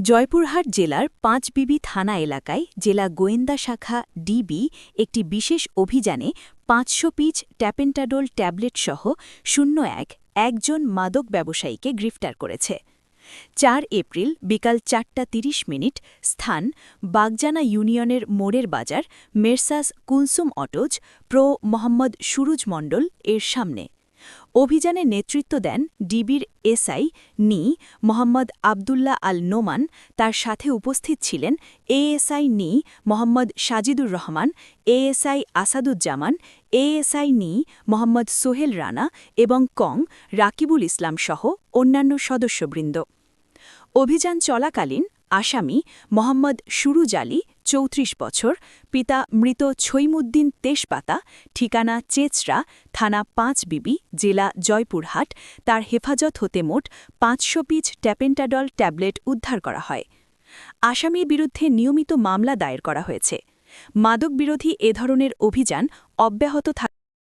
জয়পুরহাট জেলার পাঁচবিবি থানা এলাকায় জেলা গোয়েন্দা শাখা ডিবি একটি বিশেষ অভিযানে ৫০০ পিচ ট্যাপেন্টাডোল ট্যাবলেটসহ ০১ মাদক ব্যবসায়ীকে গ্রেফতার করেছে। ৪ এপ্রিল বিকাল ৪টা ৩০ মিনিট, স্থান বাগজানা ইউনিয়নের মোড়ের বাজার, মেরসাস কুলসুম অটোজ, প্রো মোহাম্মদ সুরুজ মণ্ডল এর সামনে। অভিযানে নেতৃত্ব দেন ডিবির এসআই নি মোহাম্মদ আবদুল্লাহ আল নোমান। তার সাথে উপস্থিত ছিলেন এএসআই নি মোহাম্মদ সাজিদুর রহমান, এএসআই আসাদুজ্জামান, এএসআই নি মোহাম্মদ সোহেল রানা এবং কং রাকিবুল ইসলাম সহ অন্যান্য সদস্যবৃন্দ। অভিযান চলাকালীন আসামি মোহাম্মদ সুরুজ আলী, ৩৪ বছর, পিতা মৃত ছৈমুদ্দিন তেজপাতা, ঠিকানা চেচরা, থানা পাঁচবিবি, জেলা জয়পুরহাট, তার হেফাজত হতে মোট ৫০০ পিচ ট্যাপেন্টাডল ট্যাবলেট উদ্ধার করা হয়। আসামির বিরুদ্ধে নিয়মিত মামলা দায়ের করা হয়েছে। মাদক বিরোধী এ ধরনের অভিযান অব্যাহত থাকে।